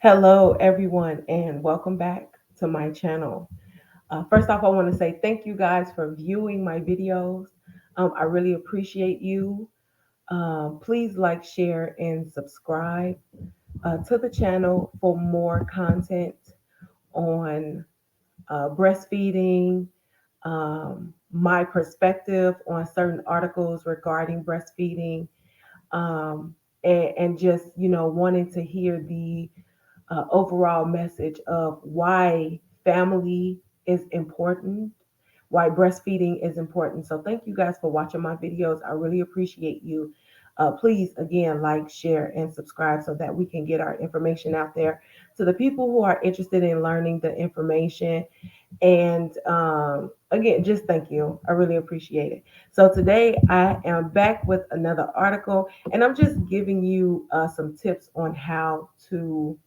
Hello, everyone, and welcome back to my channel. First off, I want to say thank you guys for viewing my videos. I really appreciate you. Please like, share, and subscribe to the channel for more content on breastfeeding, my perspective on certain articles regarding breastfeeding, um, and just, wanting to hear the overall message of why family is important, why breastfeeding is important. So thank you guys for watching my videos. I really appreciate you. Please, again, like, share, and subscribe so that we can get our information out there to the people who are interested in learning the information. And again, just thank you. I really appreciate it. So today I am back with another article, and I'm just giving you some tips on how to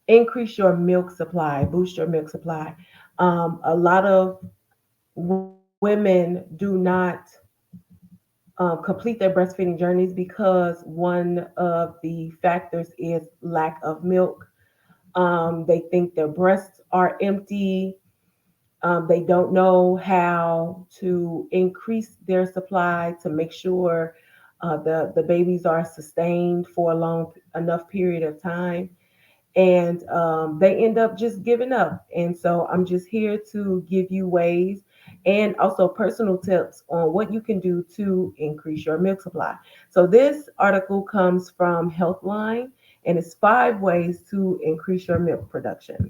increase your milk supply, boost your milk supply. A lot of women do not complete their breastfeeding journeys because one of the factors is lack of milk. They think their breasts are empty. They don't know how to increase their supply to make sure the babies are sustained for a long enough period of time, and they end up just giving up. And so I'm just here to give you ways and also personal tips on what you can do to increase your milk supply. So this article comes from Healthline, and it's 5 ways to increase your milk production.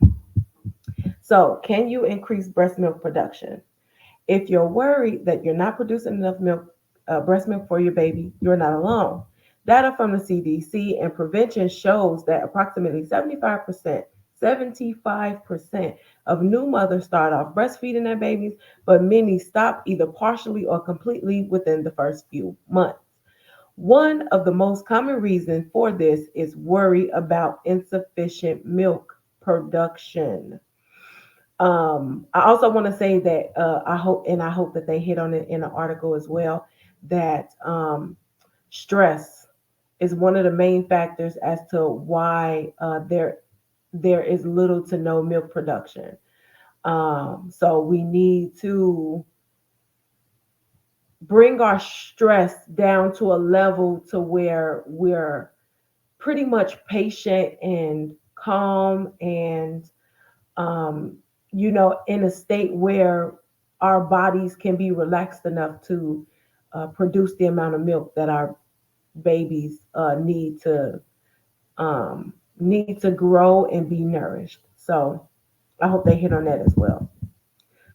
So, can you increase breast milk production? If you're worried that you're not producing enough milk, breast milk for your baby, you're not alone. Data from the CDC and prevention shows that approximately 75% of new mothers start off breastfeeding their babies, but many stop either partially or completely within the first few months. One of the most common reasons for this is worry about insufficient milk production. I also want to say that I hope that they hit on it in the article as well, that stress is one of the main factors as to why there is little to no milk production. So we need to bring our stress down to a level to where we're pretty much patient and calm and um, in a state where our bodies can be relaxed enough to produce the amount of milk that our babies need to grow and be nourished. So I hope they hit on that as well.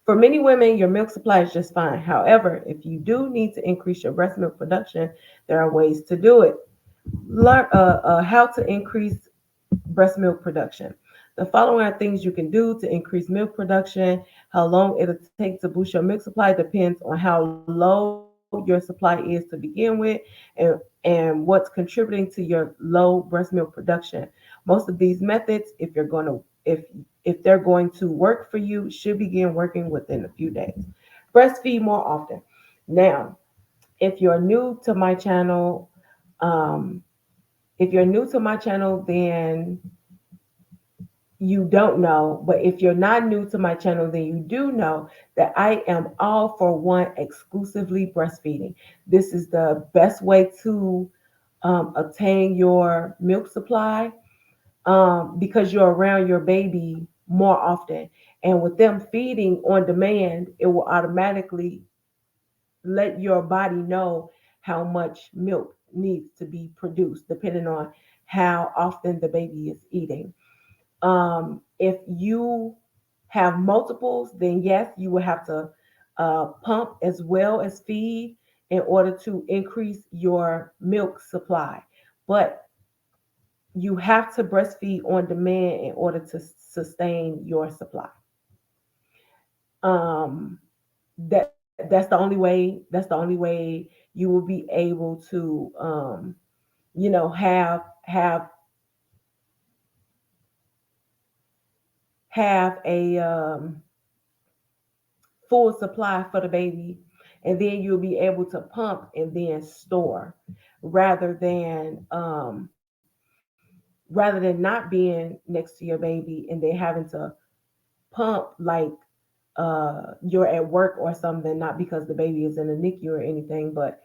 For many women, your milk supply is just fine. However, if you do need to increase your breast milk production, there are ways to do it. Learn how to increase breast milk production. The following are things you can do to increase milk production. How long it'll take to boost your milk supply depends on how low your supply is to begin with, and what's contributing to your low breast milk production. Most of these methods, if they're going to work for you, should begin working within a few days. Breastfeed more often. Now, if you're new to my channel, um, then you don't know. But if you're not new to my channel, then you do know that I am all for one exclusively breastfeeding. This is the best way to obtain your milk supply, because you're around your baby more often. And with them feeding on demand, it will automatically let your body know how much milk needs to be produced, depending on how often the baby is eating. If you have multiples, then yes, you will have to pump as well as feed in order to increase your milk supply. But you have to breastfeed on demand in order to sustain your supply. Um, that's the only way. That's the only way you will be able to, have a full supply for the baby, and then you'll be able to pump and then store rather than rather than not being next to your baby and then having to pump like you're at work or something, not because the baby is in a NICU or anything, but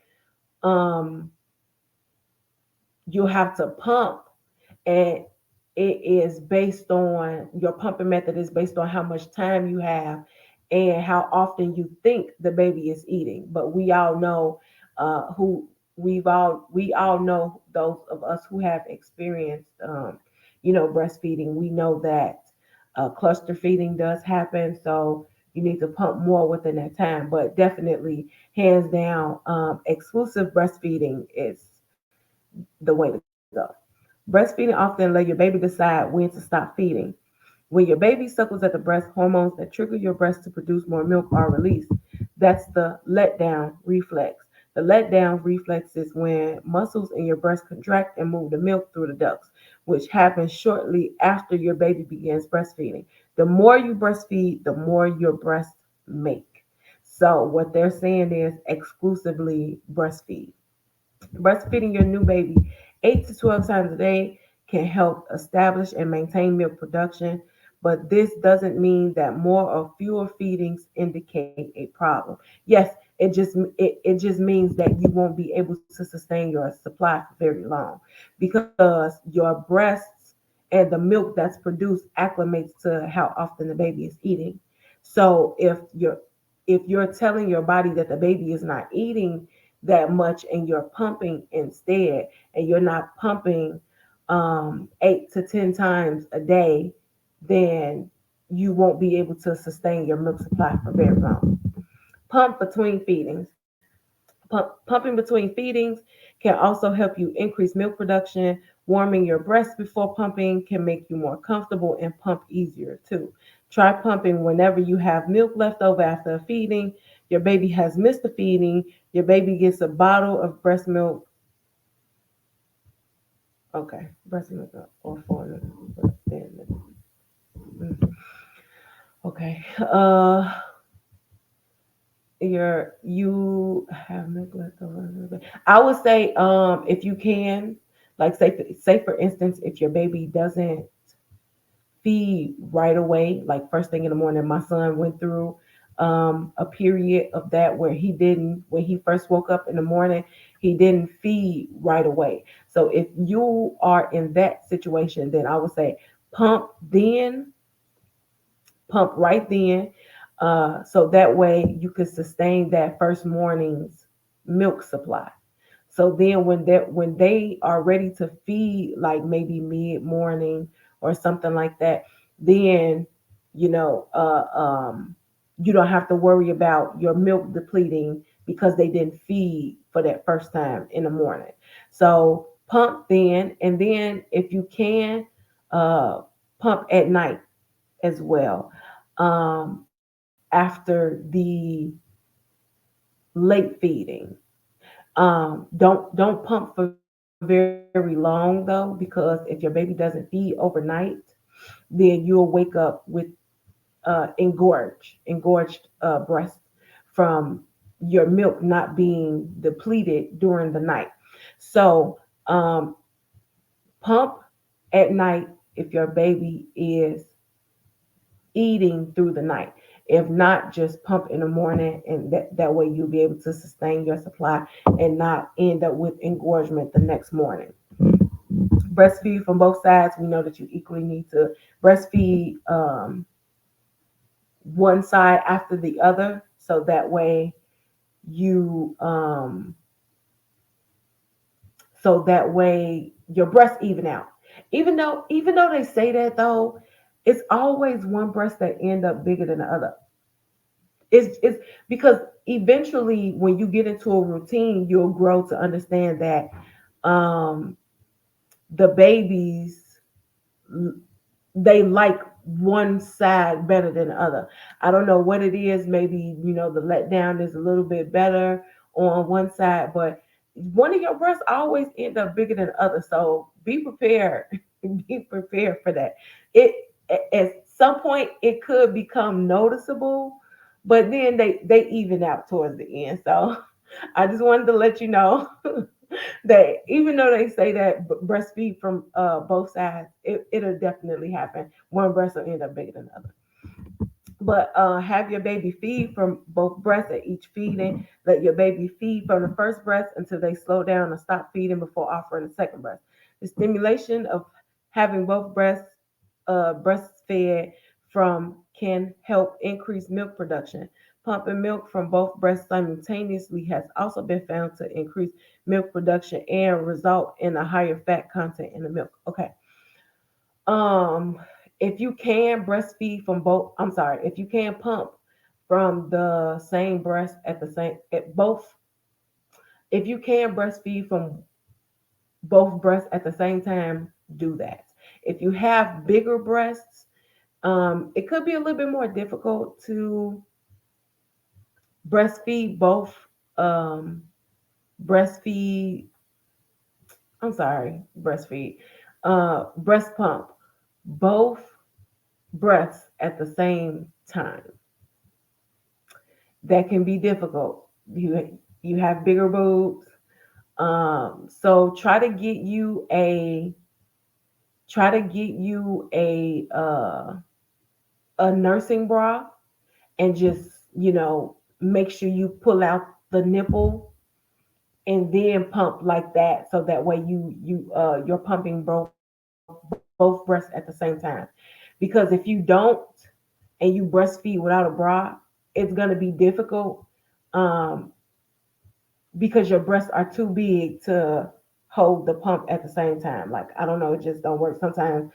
um you have to pump, and it is based on your pumping method is based on how much time you have and how often you think the baby is eating. But we all know who we all know, those of us who have experienced breastfeeding, we know that cluster feeding does happen. So you need to pump more within that time. But definitely, hands down, exclusive breastfeeding is the way to go. Breastfeeding often let your baby decide when to stop feeding. When your baby suckles at the breast, hormones that trigger your breast to produce more milk are released. That's the letdown reflex. The letdown reflex is when muscles in your breast contract and move the milk through the ducts, which happens shortly after your baby begins breastfeeding. The more you breastfeed, the more your breasts make. So, what they're saying is exclusively breastfeed. Breastfeeding your new baby 8 to 12 times a day can help establish and maintain milk production, but this doesn't mean that more or fewer feedings indicate a problem. Yes, it just means that you won't be able to sustain your supply for very long because your breasts and the milk that's produced acclimates to how often the baby is eating. So if you're telling your body that the baby is not eating that much and you're pumping instead, and you're not pumping 8 to 10 times a day, then you won't be able to sustain your milk supply for very long. Pump between feedings. Pumping between feedings can also help you increase milk production. Warming your breast before pumping can make you more comfortable and pump easier too. Try pumping whenever you have milk left over after a feeding. Your baby has missed a feeding. Your baby gets a bottle of breast milk. Okay, breast milk or formula. Okay. You have milk left over. I would say if you can, like say for instance, if your baby doesn't feed right away, like first thing in the morning, my son went through a period of that where he didn't, when he first woke up in the morning, he didn't feed right away. So if you are in that situation, then I would say pump then, pump right then, so that way you could sustain that first morning's milk supply. So then when they are ready to feed, like maybe mid morning or something like that, then you know uh, um, you don't have to worry about your milk depleting because they didn't feed for that first time in the morning. So pump then, and then if you can, uh, pump at night as well, after the late feeding. Don't pump for very long though, because if your baby doesn't feed overnight, then you'll wake up with engorged breast from your milk not being depleted during the night. So pump at night if your baby is eating through the night. If not, just pump in the morning, and that way you'll be able to sustain your supply and not end up with engorgement the next morning. Breastfeed from both sides. We know that you equally need to breastfeed one side after the other, so that way you your breasts even out. Even though they say that though, it's always one breast that end up bigger than the other. It's because eventually when you get into a routine, you'll grow to understand that um the babies, they like one side better than the other. I don't know what it is. Maybe the letdown is a little bit better on one side, but one of your breasts always end up bigger than the other. So be prepared. Be prepared for that. It at some point it could become noticeable, but then they even out towards the end. So I just wanted to let you know. That even though they say that breastfeed from both sides, it'll definitely happen. One breast will end up bigger than the other. But have your baby feed from both breasts at each feeding. Let your baby feed from the first breast until they slow down and stop feeding before offering the second breast. The stimulation of having both breasts breastfed from can help increase milk production. Pumping milk from both breasts simultaneously has also been found to increase milk production and result in a higher fat content in the milk. Okay. Um, if you can breastfeed from both, I'm sorry, if you can pump from the same breast at the same at both, if you can breastfeed from both breasts at the same time, do that. If you have bigger breasts, it could be a little bit more difficult to breastfeed both. Um, breastfeed. I'm sorry, breastfeed. Breast pump both breaths at the same time. That can be difficult. You have bigger boobs, so try to get you a nursing bra, and just make sure you pull out the nipple and then pump like that, so that way you're pumping both breasts at the same time. Because if you don't and you breastfeed without a bra, it's gonna be difficult, um, because your breasts are too big to hold the pump at the same time. Like, I don't know, it just don't work. Sometimes,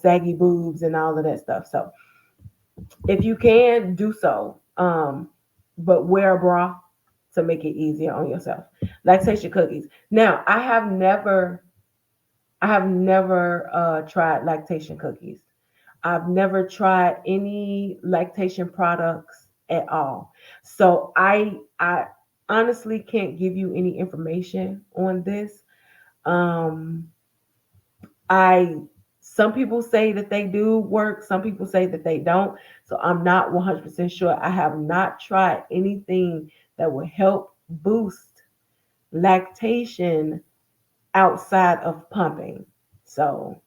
saggy boobs and all of that stuff. So if you can do so, but wear a bra to make it easier on yourself. Lactation cookies. Now, I have never tried lactation cookies. I've never tried any lactation products at all. So I honestly can't give you any information on this. Um I Some people say that they do work, some people say that they don't. So I'm not 100% sure. I have not tried anything that will help boost lactation outside of pumping. So,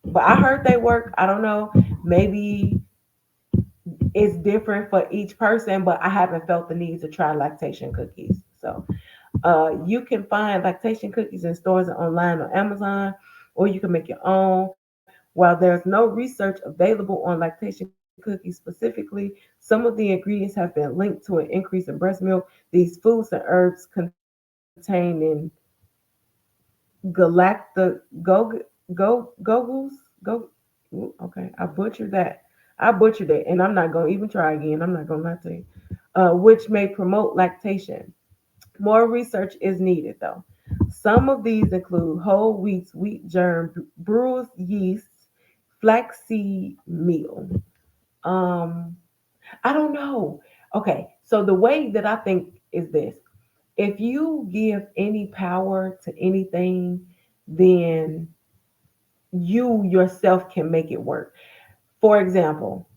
but I heard they work. I don't know. Maybe it's different for each person, but I haven't felt the need to try lactation cookies. So, you can find lactation cookies in stores and online on Amazon, or you can make your own. While there's no research available on lactation cookies specifically, some of the ingredients have been linked to an increase in breast milk. These foods and herbs containing galacta gogus go. Okay, I butchered that. I butchered it, and I'm not gonna even try again. I'm not gonna lie to you. Which may promote lactation. More research is needed, though. Some of these include whole wheats, wheat germ, bruised yeast, flaxseed meal. Um, I don't know. Okay, so the way that I think is this: if you give any power to anything, then you yourself can make it work. For example,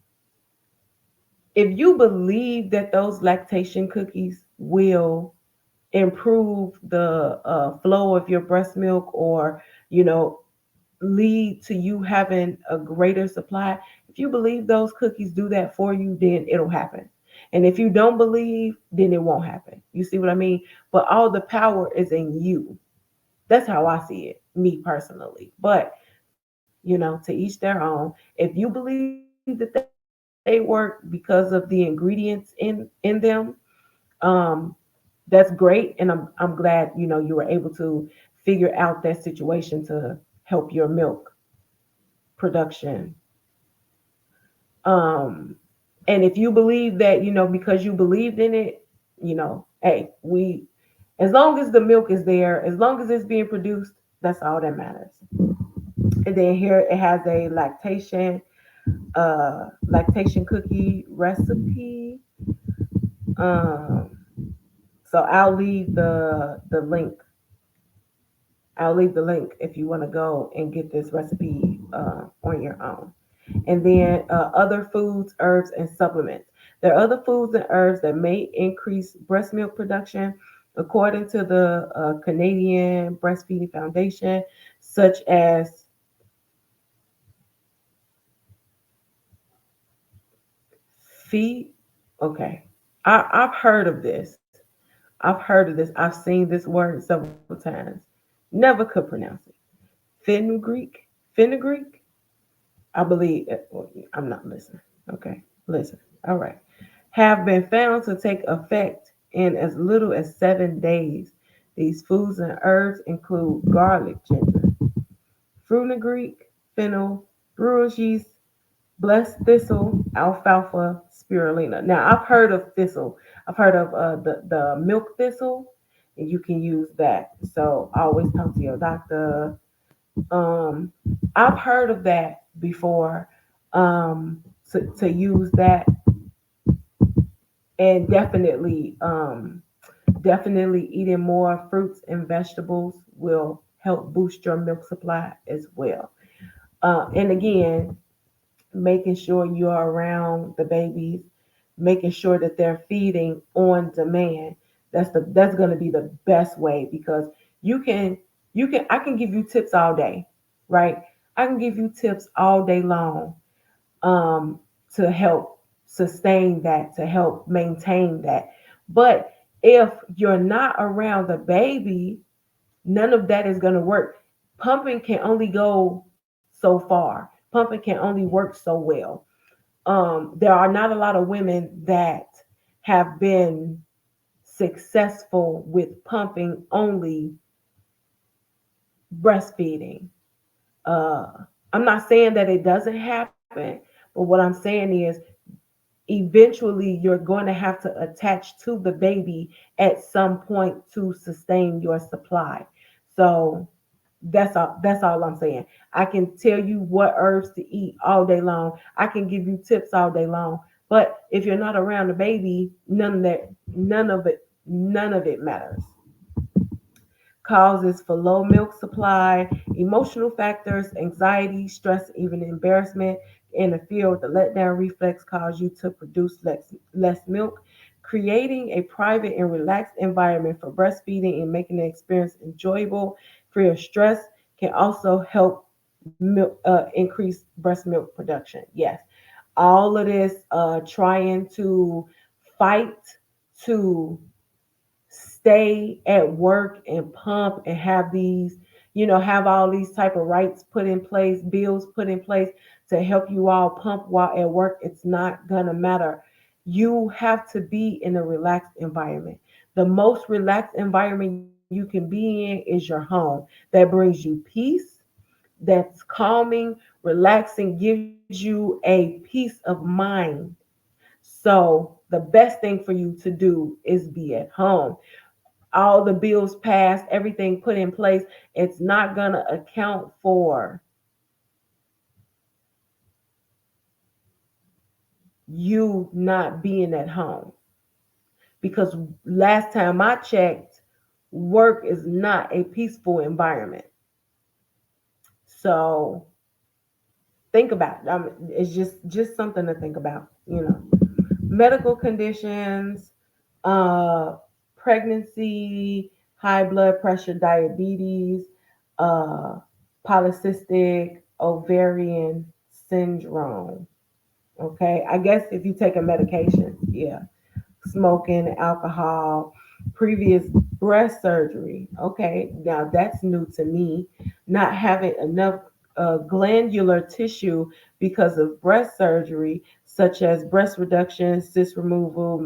if you believe that those lactation cookies will improve the flow of your breast milk, or you know lead to you having a greater supply, if you believe those cookies do that for you, then it'll happen. And if you don't believe, then it won't happen. You see what I mean? But all the power is in you. That's how I see it, me personally. But to each their own. If you believe that they work because of the ingredients in them, um that's great. And I'm glad you were able to figure out that situation to help your milk production. um and if you believe that, because you believed in it, hey, we as long as the milk is there, as long as it's being produced, that's all that matters. And then here it has a lactation cookie recipe. um so I'll leave the link if you want to go and get this recipe on your own. And then other foods, herbs, and supplements. There are other foods and herbs that may increase breast milk production. according to the Canadian Breastfeeding Foundation, such as feed. Okay, I've heard of this. I've heard of this. I've seen this word several times. Never could pronounce it. Fenugreek. Fenugreek. I believe. Well, I'm not listening. Okay, listen. All right. Have been found to take effect in as little as 7 days. These foods and herbs include garlic, ginger, fenugreek, fennel, brewer's yeast, blessed thistle, alfalfa, spirulina. Now, I've heard of thistle. I've heard of the milk thistle, and you can use that. So always talk to your doctor. Um, I've heard of that before. To use that, and definitely eating more fruits and vegetables will help boost your milk supply as well. And again, making sure you're around the babies, making sure that they're feeding on demand. That's going to be the best way, because you can I can give you tips all day, right? I can give you tips all day long, um, to help sustain that, to help maintain that. But if you're not around the baby, none of that is going to work. Pumping can only go so far. Pumping can only work so well. There are not a lot of women that have been successful with pumping only breastfeeding. Uh, I'm not saying that it doesn't happen, but what I'm saying is eventually you're going to have to attach to the baby at some point to sustain your supply. So that's all I'm saying. I can tell you what herbs to eat all day long. I can give you tips all day long. But if you're not around the baby, none of it matters. Causes for low milk supply, emotional factors, anxiety, stress, even embarrassment interfere with the letdown reflex, cause you to produce less milk. Creating a private and relaxed environment for breastfeeding and making the experience enjoyable, free of stress, can also help increase breast milk production. Yes, all of this trying to fight to stay at work and pump and have these, have all these type of rights put in place, bills put in place to help you all pump while at work. It's not gonna matter. You have to be in a relaxed environment. The most relaxed environment you can be in is your home. That brings you peace, that's calming, relaxing, gives you a peace of mind. So the best thing for you to do is be at home. All the bills passed, everything put in place, it's not going to account for you not being at home. Because last time I checked, work is not a peaceful environment. So think about it. It's just something to think about. Medical conditions, uh, pregnancy, high blood pressure, diabetes, uh, polycystic ovarian syndrome. Okay, I guess if you take a medication, yeah, smoking, alcohol, previous breast surgery. Okay, now that's new to me. Not having enough glandular tissue because of breast surgery, such as breast reduction, cyst removal,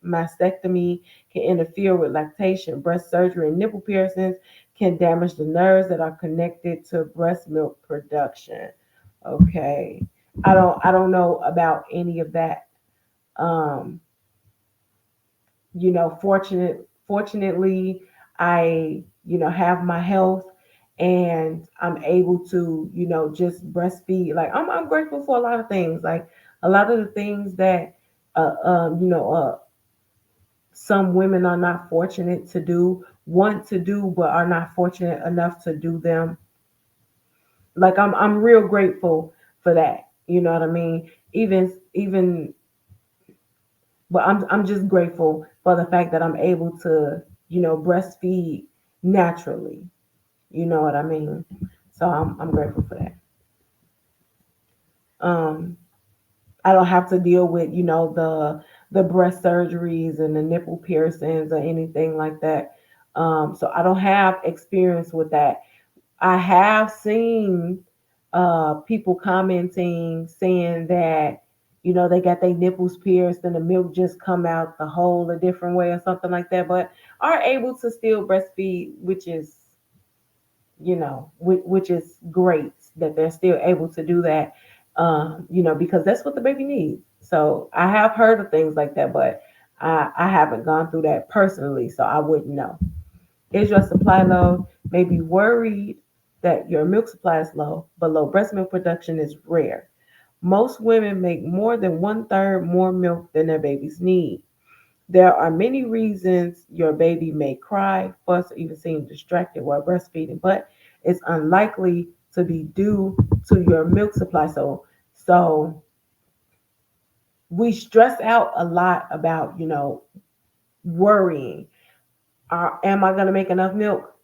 mastectomy, can interfere with lactation. Breast surgery and nipple piercings can damage the nerves that are connected to breast milk production. Okay, I don't know about any of that. Um, fortunately, I have my health, and I'm able to just breastfeed. Like I'm grateful for a lot of things, like a lot of the things that some women are not fortunate to do, want to do, but are not fortunate enough to do them. Like I'm real grateful for that. You know what I mean? Even but I'm just grateful for the fact that I'm able to breastfeed naturally. You know what I mean? So I'm grateful for that. Um, I don't have to deal with, the breast surgeries and the nipple piercings or anything like that. So I don't have experience with that. I have seen people commenting saying that, they got their nipples pierced and the milk just come out the whole a different way or something like that, but are able to still breastfeed, which is great that they're still able to do that, because that's what the baby needs. So I have heard of things like that, but I haven't gone through that personally, so I wouldn't know. Is your supply low? May be worried that your milk supply is low, but low breast milk production is rare. Most women make more than one third more milk than their babies need. There are many reasons your baby may cry, fuss, or even seem distracted while breastfeeding, but it's unlikely to be due to your milk supply. So we stress out a lot about, worrying. Am I going to make enough milk?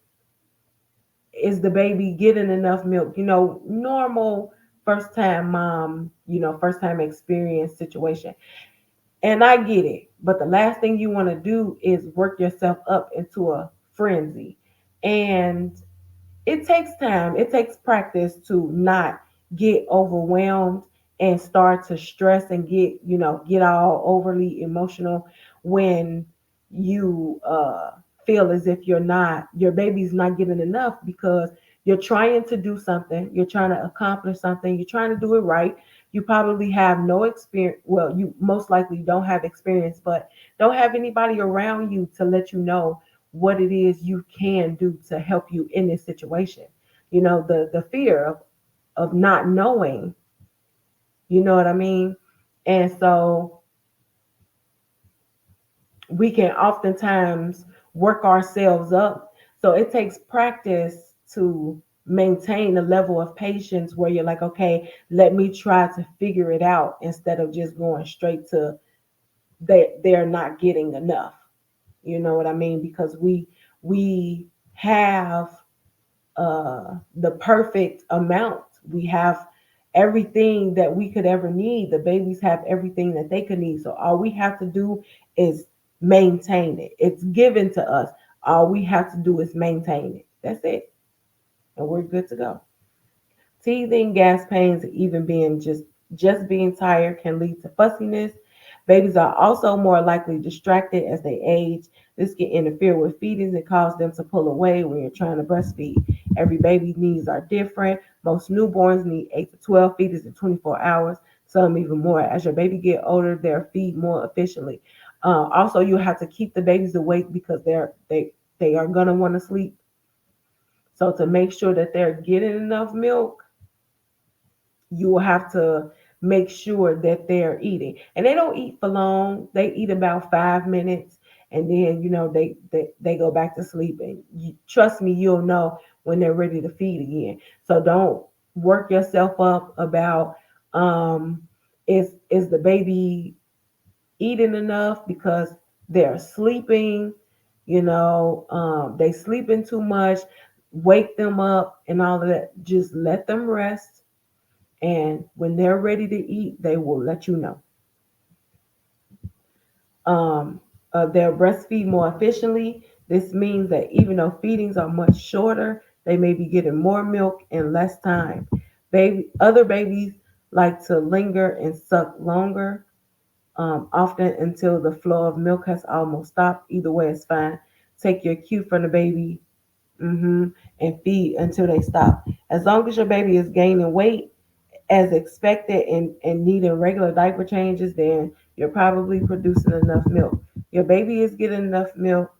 Is the baby getting enough milk? Normal first time mom, first time experience situation. And I get it, but the last thing you want to do is work yourself up into a frenzy. And it takes time, it takes practice to not get overwhelmed and start to stress and get all overly emotional when you feel as if your baby's not getting enough, because you're trying to do something, you're trying to accomplish something, you're trying to do it right. You probably have no experience, well, you most likely don't have experience, but don't have anybody around you to let you know what it is you can do to help you in this situation. The fear of not knowing, you know what I mean? And so we can oftentimes work ourselves up. So it takes practice to maintain a level of patience where you're like, okay, let me try to figure it out instead of just going straight to they're not getting enough. You know what I mean? Because we have the perfect amount. We have everything that we could ever need. The babies have everything that they could need. So all we have to do is maintain it. It's given to us. All we have to do is maintain it. That's it. And we're good to go. Teething, gas pains, even being just being tired can lead to fussiness. Babies are also more likely distracted as they age. This can interfere with feedings and cause them to pull away when you're trying to breastfeed. Every baby's needs are different. Most newborns need 8 to 12 feedings in 24 hours, some even more. As your baby get older, they'll feed more efficiently. Also, you have to keep the babies awake because they are gonna want to sleep. So to make sure that they're getting enough milk, you will have to make sure that they're eating. And they don't eat for long. They eat about 5 minutes, and then they go back to sleep. And trust me, you'll know when they're ready to feed again. So don't work yourself up about um is the baby eating enough, because they're sleeping, they sleeping too much. Wake them up and all of that. Just let them rest, and when they're ready to eat, they will let you know. They'll breastfeed more efficiently. This means that even though feedings are much shorter, they may be getting more milk in less time. Other babies like to linger and suck longer, often until the flow of milk has almost stopped. Either way is fine. Take your cue from the baby, hmm and feed until they stop. As long as your baby is gaining weight as expected and needing regular diaper changes, then you're probably producing enough milk. Your baby is getting enough milk.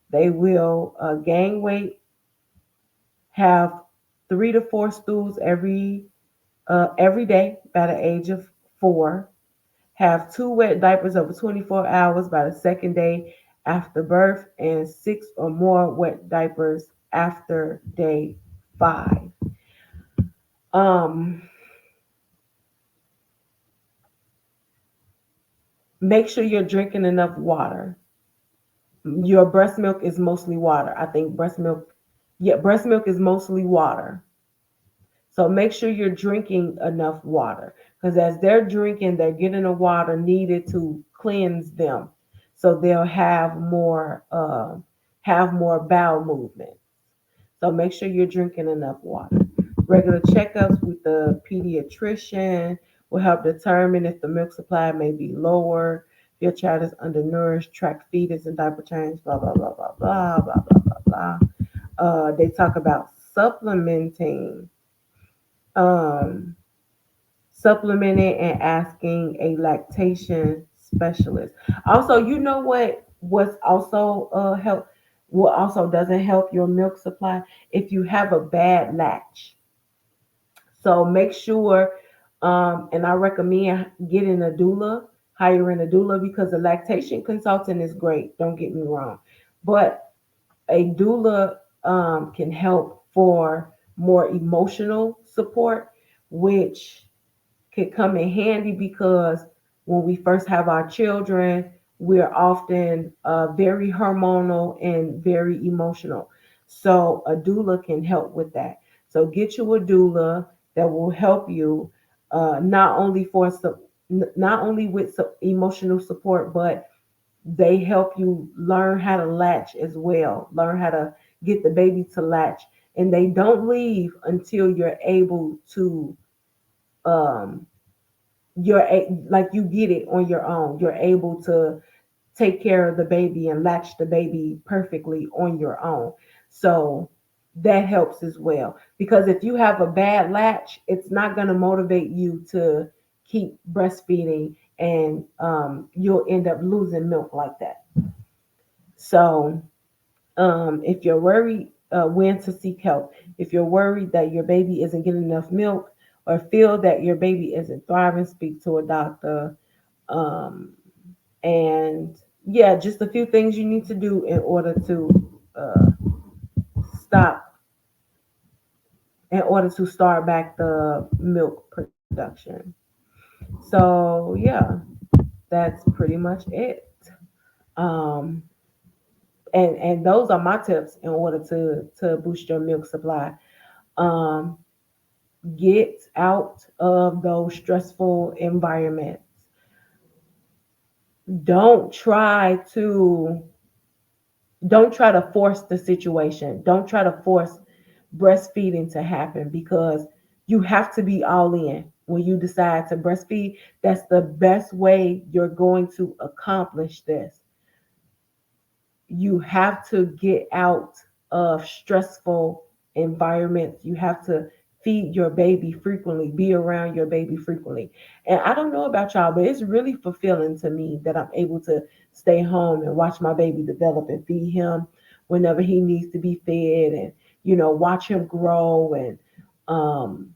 They will gain weight, have 3 to 4 stools every day by the age of 4, have 2 wet diapers over 24 hours by the second day after birth, and 6 or more wet diapers after day 5. Um, Make sure you're drinking enough water. Your breast milk is mostly water. I think breast milk is mostly water. So make sure you're drinking enough water because as they're drinking, they're getting the water needed to cleanse them, so they'll have more bowel movement. So make sure you're drinking enough water. Regular checkups with the pediatrician will help determine if the milk supply may be lower. If your child is undernourished, track feedings and diaper change, blah, blah, blah, blah, blah, blah, blah, blah, blah. They talk about um, supplementing and asking a lactation specialist. Also, you know what's also what also doesn't help your milk supply if you have a bad latch. So make sure, and I recommend getting a doula, hiring a doula because a lactation consultant is great. Don't get me wrong, but a doula can help for more emotional support, which could come in handy because when we first have our children, we're often very hormonal and very emotional. So a doula can help with that. So get you a doula that will help you not only not only with emotional support, but they help you learn how to latch as well, learn how to get the baby to latch, and they don't leave until you're able to um, like you get it on your own. You're able to take care of the baby and latch the baby perfectly on your own. So that helps as well. Because if you have a bad latch, it's not going to motivate you to keep breastfeeding and you'll end up losing milk like that. So if you're worried, when to seek help. If you're worried that your baby isn't getting enough milk or feel that your baby isn't thriving, speak to a doctor. Um, and yeah, just a few things you need to do in order to stop, in order to start back the milk production. So yeah, that's pretty much it. Um, and those are my tips in order to boost your milk supply. Um, get out of those stressful environments. Don't try to don't try to force the situation. Don't try to force breastfeeding to happen because you have to be all in when you decide to breastfeed. That's the best way you're going to accomplish this. You have to get out of stressful environments. You have to feed your baby frequently, be around your baby frequently. And I don't know about y'all, but it's really fulfilling to me that I'm able to stay home and watch my baby develop and feed him whenever he needs to be fed and, watch him grow and, um,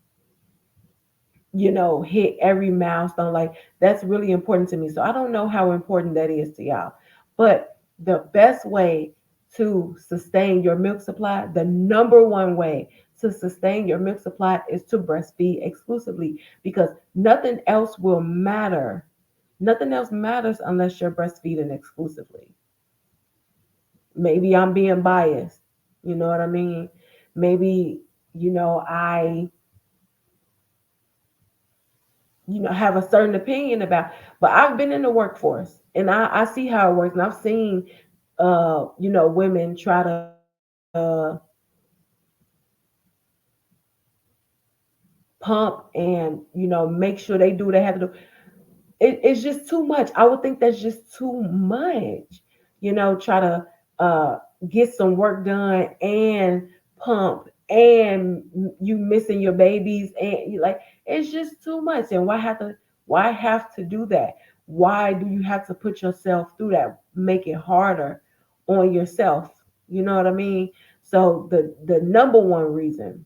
hit every milestone. Like that's really important to me. So I don't know how important that is to y'all. But the best way to sustain your milk supply, the number one way to sustain your milk supply is to breastfeed exclusively because nothing else will matter. Nothing else matters unless you're breastfeeding exclusively. Maybe I'm being biased. You know what I mean? Maybe, I have a certain opinion about, but I've been in the workforce and I see how it works and I've seen women try to pump and make sure they do what they have to do. It's just too much. I would think that's just too much. Try to uh, get some work done and pump and you missing your babies and you like it's just too much. And why have to do that? Why do you have to put yourself through that? Make it harder on yourself. You know what I mean? So the number one reason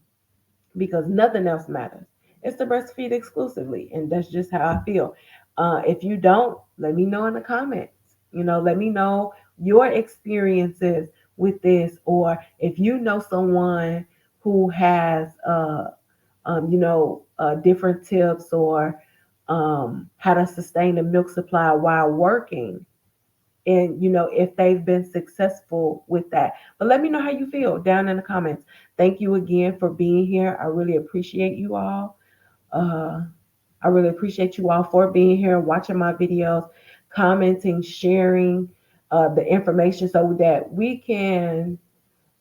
because nothing else matters. It's to breastfeed exclusively, and that's just how I feel. If you don't, let me know in the comments. Let me know your experiences with this, or if you know someone who has, different tips or how to sustain a milk supply while working. and if they've been successful with that. But let me know how you feel down in the comments. Thank you again for being here. I really appreciate you all. uh, I really appreciate you all for being here, watching my videos, commenting, sharing the information so that we can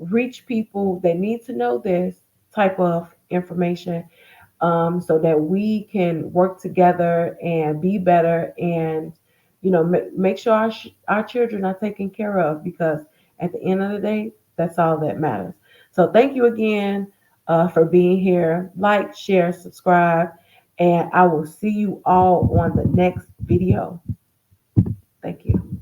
reach people that need to know this type of information, so that we can work together and be better, and make sure our children are taken care of, because at the end of the day, that's all that matters. So thank you again for being here. Like, share, subscribe, and I will see you all on the next video. Thank you.